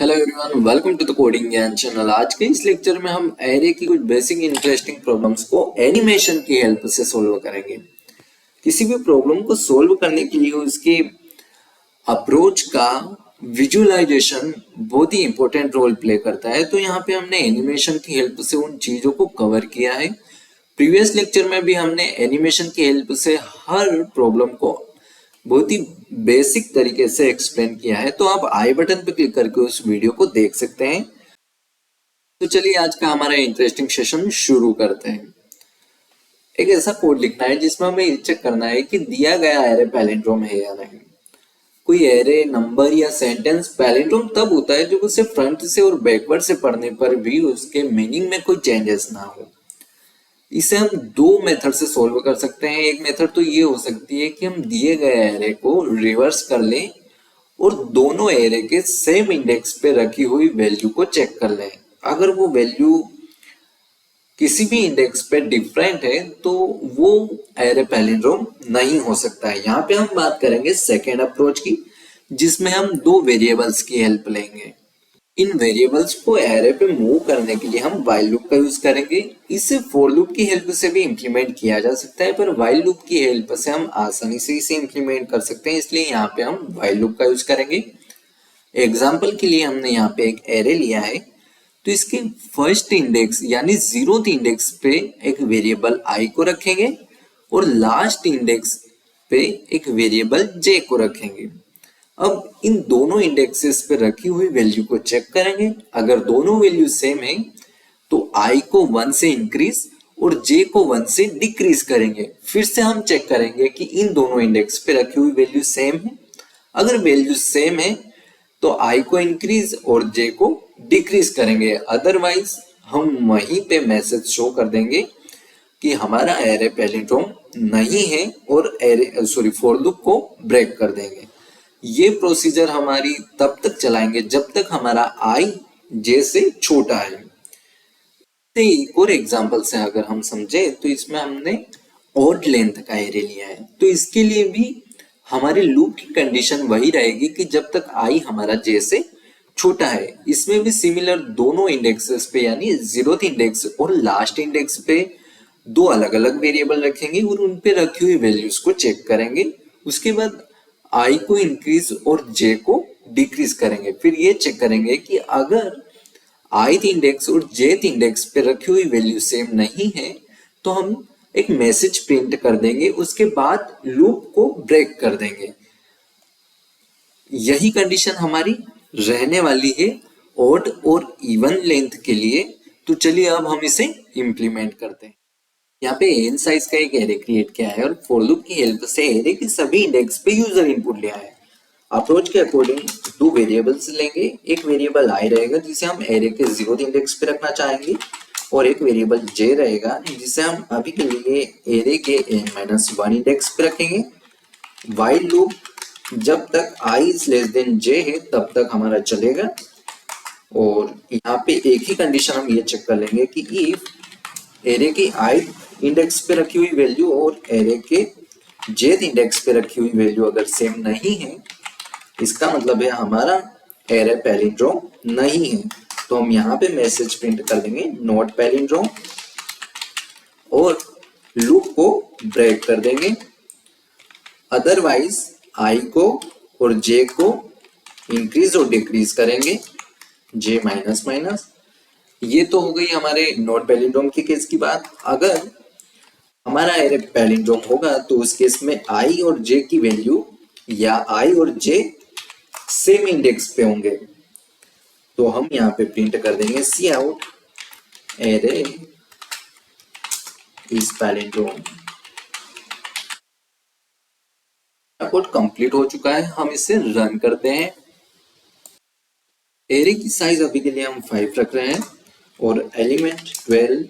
Hello everyone, welcome to the Coding Gyan channel. आज के इस लेक्चर में हम एरे की कुछ बेसिक इंटरेस्टिंग प्रॉब्लम्स को एनिमेशन की हेल्प से सोल्व करेंगे। किसी भी प्रॉब्लम को सोल्व करने के लिए उसके अप्रोच का विजुअलाइजेशन बहुत ही इंपॉर्टेंट रोल प्ले करता है। तो यहाँ पे हमने एनिमेशन की हेल्प से उन चीजों को कवर किया है। प्रीवियस लेक्चर में भी हमने एनिमेशन की हेल्प से हर प्रॉब्लम को बहुत ही बेसिक तरीके से एक्सप्लेन किया है। तो आप आई बटन पर क्लिक करके उस वीडियो को देख सकते हैं। तो चलिए आज का हमारा इंटरेस्टिंग सेशन शुरू करते हैं। एक ऐसा कोड लिखना है जिसमें हमें चेक करना है कि दिया गया एरे पैलिंड्रोम है या नहीं। कोई एरे नंबर या सेंटेंस पैलिंड्रोम तब होता है जब उसे फ्रंट से और बैकवर्ड से पढ़ने पर भी उसके मीनिंग में कोई चेंजेस ना हो। इसे हम दो मेथड से सॉल्व कर सकते हैं। एक मेथड तो ये हो सकती है कि हम दिए गए एरे को रिवर्स कर लें और दोनों एरे के सेम इंडेक्स पे रखी हुई वैल्यू को चेक कर लें। अगर वो वैल्यू किसी भी इंडेक्स पे डिफरेंट है तो वो एरे पैलिंड्रोम नहीं हो सकता है। यहाँ पे हम बात करेंगे सेकेंड अप्रोच की, जिसमें हम दो वेरिएबल्स की हेल्प लेंगे। इन वेरिएबल्स को एरे पे मूव करने के लिए हम व्हाइल लूप का यूज करेंगे। इसे फॉर लूप की हेल्प से भी इंप्लीमेंट किया जा सकता है, पर व्हाइल लूप की हेल्प से हम आसानी से इसे इंप्लीमेंट कर सकते हैं, इसलिए यहाँ पे हम व्हाइल लूप का यूज करेंगे। एग्जाम्पल के लिए हमने यहाँ पे एक एरे लिया है, तो इसके फर्स्ट इंडेक्स यानी 0th इंडेक्स पे एक वेरिएबल आई को रखेंगे और लास्ट इंडेक्स पे एक वेरिएबल जे को रखेंगे। अब इन दोनों इंडेक्सेस पे रखी हुई वैल्यू को चेक करेंगे। अगर दोनों वैल्यू सेम है तो आई को 1 से इंक्रीज और जे को 1 से डिक्रीज करेंगे। फिर से हम चेक करेंगे कि इन दोनों इंडेक्स पे रखी हुई वैल्यू सेम है। अगर वैल्यू सेम है तो आई को इंक्रीज और जे को डिक्रीज करेंगे, अदरवाइज हम वहीं पे मैसेज शो कर देंगे कि हमारा एरे पैलिंड्रोम नहीं है और एरे फॉर लूप को ब्रेक कर देंगे। ये प्रोसीजर हमारी तब तक चलाएंगे जब तक हमारा आई जे से छोटा है। एक और एग्जांपल से अगर हम समझे तो इसमें हमने ऑड लेंथ का एरे लिया है, तो इसके लिए भी हमारे लूप की कंडीशन वही रहेगी कि जब तक आई हमारा जे से छोटा है। इसमें भी सिमिलर दोनों इंडेक्सेस पे यानी 0th इंडेक्स और लास्ट इंडेक्स पे दो अलग अलग वेरिएबल रखेंगे और उन पे रखी हुई वैल्यूज को चेक करेंगे। उसके बाद आई को इंक्रीज और जे को डिक्रीज करेंगे। फिर ये चेक करेंगे कि अगर ith इंडेक्स और jth इंडेक्स पे रखी हुई वैल्यू सेम नहीं है तो हम एक मैसेज प्रिंट कर देंगे, उसके बाद लूप को ब्रेक कर देंगे। यही कंडीशन हमारी रहने वाली है ऑड और इवन लेंथ के लिए। तो चलिए अब हम इसे इंप्लीमेंट करते हैं। यहाँ पे n साइज का एक एरे क्रिएट किया है और फॉर लूप की हेल्प से एरे के सभी इंडेक्स पे यूजर इनपुट लिया है। अप्रोच के अकॉर्डिंग दो वेरिएबल्स लेंगे। एक वेरिएबल आई रहेगा जिसे हम एरे के 0th इंडेक्स पे रखना चाहेंगे और एक वेरिएबल जे रहेगा जिसे हम अभी के लिए एरे के n-1 इंडेक्स पे रखेंगे। व्हाइल लूप जब तक i is less then j है तब तक हमारा चलेगा और यहाँ पे एक ही कंडीशन हम ये चेक कर लेंगे कि इफ एरे के i इंडेक्स पे रखी हुई वैल्यू और एरे के jth इंडेक्स पे रखी हुई वैल्यू अगर सेम नहीं है, इसका मतलब है हमारा एरे पैलिंड्रोम नहीं है। तो हम यहाँ पे मैसेज प्रिंट कर देंगे नॉट पैलिंड्रोम और लूप को ब्रेक कर देंगे। अदरवाइज आई को और जे को इंक्रीज और डिक्रीज करेंगे, जे माइनस माइनस। ये तो हो गई हमारे नॉट पैलिंड्रोम के केस की बात। अगर हमारा एरे पैलिंड्रोम होगा तो उस केस में आई और जे की वैल्यू या आई और जे सेम इंडेक्स पे होंगे, तो हम यहाँ पे प्रिंट कर देंगे cout array is palindrome. Code complete हो चुका है, हम इसे रन करते हैं। एरे की साइज अभी के लिए हम 5 रख रहे हैं और एलिमेंट 12,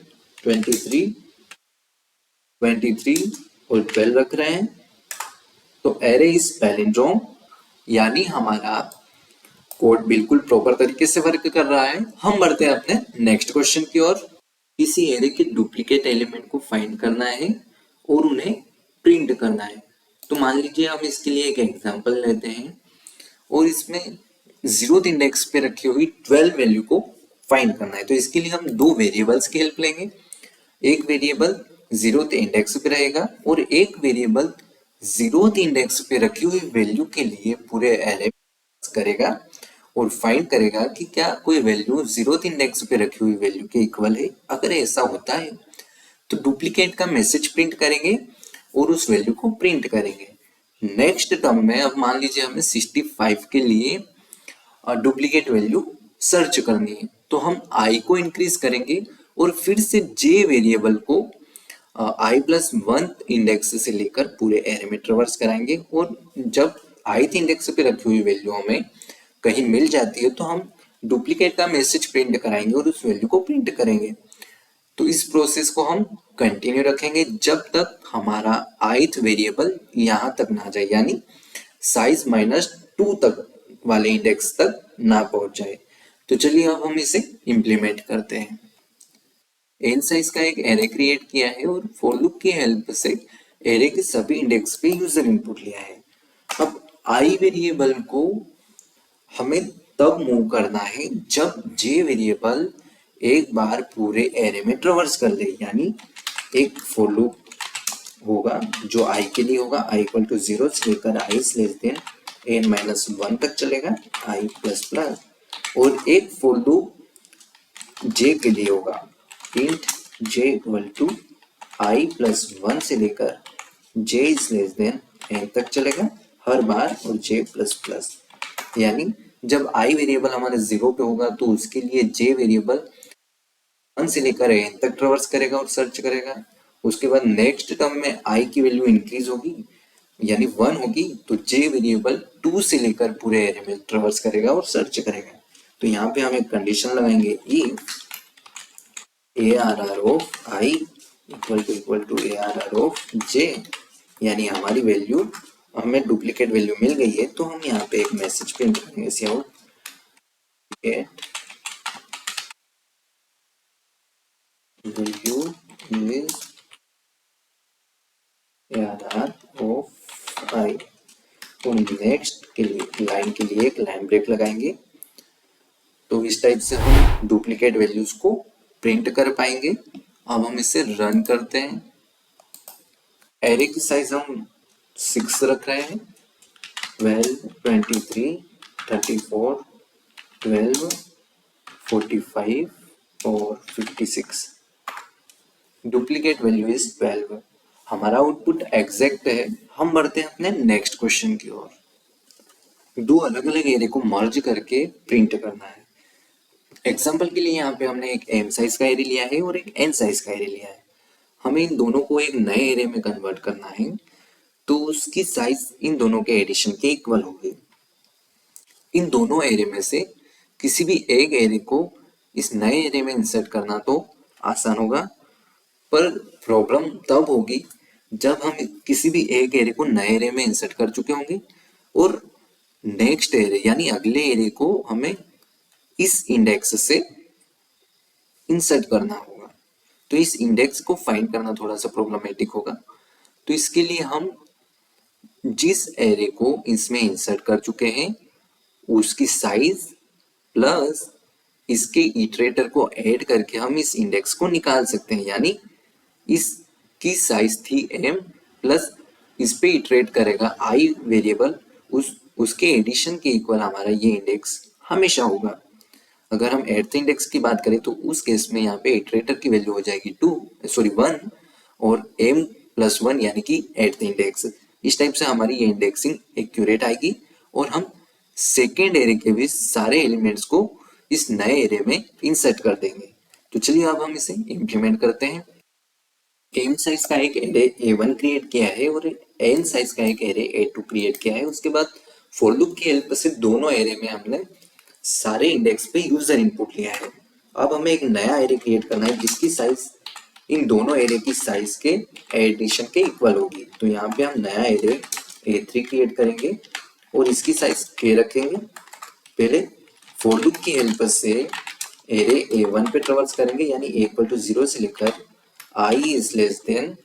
23 और 12 रख रहे हैं। तो एरे इज पैलिंड्रोम यानी हमारा कोड बिल्कुल प्रॉपर तरीके से वर्क कर रहा है। हम बढ़ते हैं अपने नेक्स्ट क्वेश्चन की ओर। किसी एरे के डुप्लीकेट एलिमेंट को फाइंड करना है और उन्हें प्रिंट करना है। तो मान लीजिए हम इसके लिए एक एग्जांपल लेते हैं और इसमें जीरोथ इंडेक्स पे रखी हुई 12 वैल्यू को फाइंड करना है। तो इसके लिए हम दो वेरिएबल्स की हेल्प लेंगे। एक वेरिएबल जीरोथ इंडेक्स पे रहेगा और एक वेरिएबल जीरोथ इंडेक्स पे रखी हुई वैल्यू के लिए पूरे एरे करेगा और फाइंड करेगा कि क्या कोई वैल्यू जीरोथ इंडेक्स पे रखी हुई वैल्यू के इक्वल है। अगर ऐसा होता है तो डुप्लीकेट का मैसेज प्रिंट करेंगे और उस वैल्यू को प्रिंट करेंगे। नेक्स्ट टर्म में अब मान लीजिए हमें 65 के लिए डुप्लीकेट वैल्यू सर्च करनी है, तो हम आई को इंक्रीज करेंगे और फिर से जे वेरिएबल को आई प्लस वन इंडेक्स से लेकर पूरे एरे में ट्रेवर्स कराएंगे और जब ith इंडेक्स पे रखी हुई वैल्यू हमें कहीं मिल जाती है तो हम डुप्लीकेट का मैसेज प्रिंट कराएंगे और उस वैल्यू को प्रिंट करेंगे। तो इस प्रोसेस को हम कंटिन्यू रखेंगे जब तक हमारा ith वेरिएबल यहाँ तक ना जाए, यानी साइज -2 तक वाले इंडेक्स तक ना पहुंच जाए। तो चलिए अब हम इसे इंप्लीमेंट करते हैं। एन साइज का एक एरे क्रिएट किया है और फॉर लूप की हेल्प से एरे के सभी इंडेक्स पे यूजर इनपुट लिया है। अब आई वेरिएबल को हमें तब मूव करना है जब जे वेरिएबल एक बार पूरे एरे में ट्रेवर्स कर ले, यानी एक फॉर लूप होगा जो आई के लिए होगा, आई इक्वल टू 0 से लेकर आई लेस देन एन माइनस 1 तक चलेगा, आई प्लस प्लस, और एक फॉर लूप जे के लिए होगा int j equal to i plus 1 से लेकर j is less than n तक चलेगा हर बार, और जे प्लस प्लस, यानी जब आई वेरिएबल हमारे 0 पे होगा तो उसके लिए जे वेरिएबल 1 से लेकर एन तक ट्रेवर्स करेगा और सर्च करेगा। उसके बाद नेक्स्ट टर्म में आई की वैल्यू इंक्रीज होगी यानी 1 होगी तो जे वेरिएबल 2 से लेकर पूरे एरे में ट्रेवर्स करेगा और सर्च करेगा। तो यहाँ पे हम एक कंडीशन लगाएंगे if ARR of I equal to ARR of J, यानी हमारी वैल्यू हमें डुप्लीकेट वैल्यू मिल गई है तो हम यहाँ पे एक मैसेज प्रिंट करेंगे सिआउट वैल्यू इज ARR ऑफ आई। तो नेक्स्ट के लिए लाइन के लिए एक लाइन ब्रेक लगाएंगे। तो इस टाइप से हम डुप्लीकेट वैल्यूज को प्रिंट कर पाएंगे। अब हम इसे रन करते हैं। एरे की साइज हम 6 रख रहे हैं, 12, 23, 34, 12, 45 और 56। Duplicate value is 12। हमारा आउटपुट एग्जैक्ट है। हम बढ़ते हैं अपने नेक्स्ट क्वेश्चन की ओर। दो अलग अलग एरे को मर्ज करके प्रिंट करना है। एग्जाम्पल के लिए यहाँ पे हमने एक एम साइज का एरे लिया है और एक एन साइज का एरे लिया है। हमें इन दोनों को एक नए एरे में कन्वर्ट करना है तो उसकी साइज इन दोनों के एडिशन के इक्वल होगी। इन दोनों एरे में से किसी भी एक एरे को इस नए एरे में इंसर्ट करना तो आसान होगा, पर प्रॉब्लम तब होगी जब हम किसी भी एक एरे को नए एरे में इंसर्ट कर चुके होंगे और नेक्स्ट एरे यानी अगले एरे को हमें इस इंडेक्स से इंसर्ट करना होगा। तो इस इंडेक्स को फाइंड करना थोड़ा सा प्रॉब्लमेटिक होगा। तो इसके लिए हम जिस एरे को इसमें इंसर्ट कर चुके हैं उसकी साइज प्लस इसके इटरेटर को ऐड करके हम इस इंडेक्स को निकाल सकते हैं, यानी इसकी साइज थी m प्लस इस पे इटरेट करेगा i वेरिएबल, उसके एडिशन के इक्वल हमारा ये इंडेक्स हमेशा होगा। अगर हम एट इंडेक्स की बात करें तो उस केस में यहाँ पे इटरेटर की वैल्यू हो जाएगी 1 और m प्लस 1 यानी कि एट इंडेक्स। इस टाइप से हमारी ये इंडेक्सिंग एक्यूरेट आएगी और हम सेकेंड एरे के भी सारे एलिमेंट्स को इस नए एरे में इंसर्ट कर देंगे। तो चलिए अब हम इसे इंप्लीमेंट करते हैं। एम साइज का एक एरे A1 क्रिएट किया है और एन साइज का एक एरे A2 क्रिएट किया है। उसके बाद फॉर लूप की हेल्प से दोनों एरे में हमने सारे इंडेक्स पे यूजर इनपुट लिया है। अब हमें एक नया एरे क्रिएट करना है जिसकी साइज इन दोनों एरे की साइज के एडिशन के इक्वल होगी। तो यहाँ पे हम नया एरे A3 क्रिएट करेंगे और इसकी साइज k रखेंगे। पहले फॉर लूप की हेल्प से एरे A1 पे ट्रेवर्स करेंगे, यानी a इक्वल टू 0 से लेकर i is less than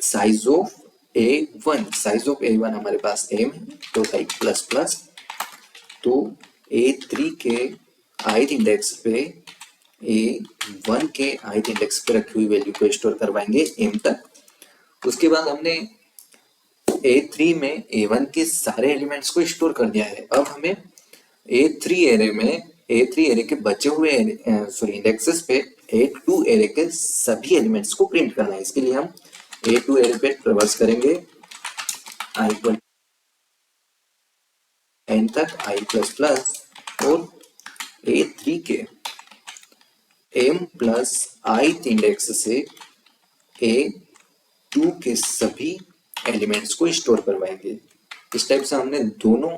size of A1। Size of A1 हमारे पास m है तो टाइप प्लस प्लस, तो A3 के ith इंडेक्स पे A1 के ith इंडेक्स पे रखी हुई वैल्यू को स्टोर करवाएंगे m तक। उसके बाद हमने A3 में A1 के सारे एलिमेंट्स को स्टोर कर दिया है। अब हमें A3 एरे के बचे हुए इंडेक्सेस पे A2 एरे के सभी एलिमेंट्स को प्रिंट करना है। इसके लिए हम A2 एरे पे ट्रेवर्स करेंगे i इक्वल n तक i प्लस प्लस और A3 के m प्लस ith इंडेक्स से A2 के सभी एलिमेंट्स को स्टोर करवाएंगे। इस टाइप से हमने दोनों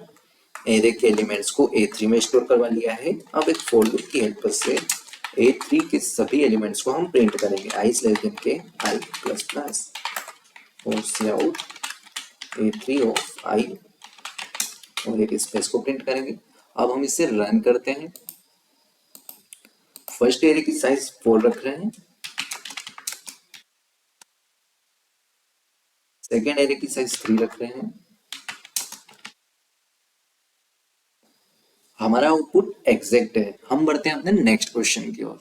एरे के एलिमेंट्स को A3 में स्टोर करवा लिया है। अब एक फॉर लूप की हेल्प से A3 के सभी एलिमेंट्स को हम प्रिंट करेंगे i लेस देन के i प्लस प्लस और सी आउट A3 ऑफ i और एक स्पेस को प्रिंट करेंगे। अब हम इसे रन करते हैं। फर्स्ट एरे की साइज 4 रख रहे हैं, सेकेंड एरे की साइज 3 रख रहे हैं। हमारा आउटपुट एग्जैक्ट है। हम बढ़ते हैं अपने नेक्स्ट क्वेश्चन की ओर।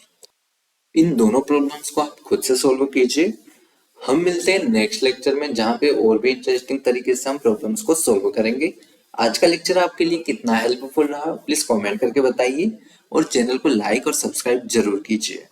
इन दोनों प्रॉब्लम्स को आप खुद से सॉल्व कीजिए। हम मिलते हैं नेक्स्ट लेक्चर में, जहां पे और भी इंटरेस्टिंग तरीके से हम प्रॉब्लम्स को सॉल्व करेंगे। आज का लेक्चर आपके लिए कितना हेल्पफुल रहा प्लीज कमेंट करके बताइए और चैनल को लाइक और सब्सक्राइब जरूर कीजिए।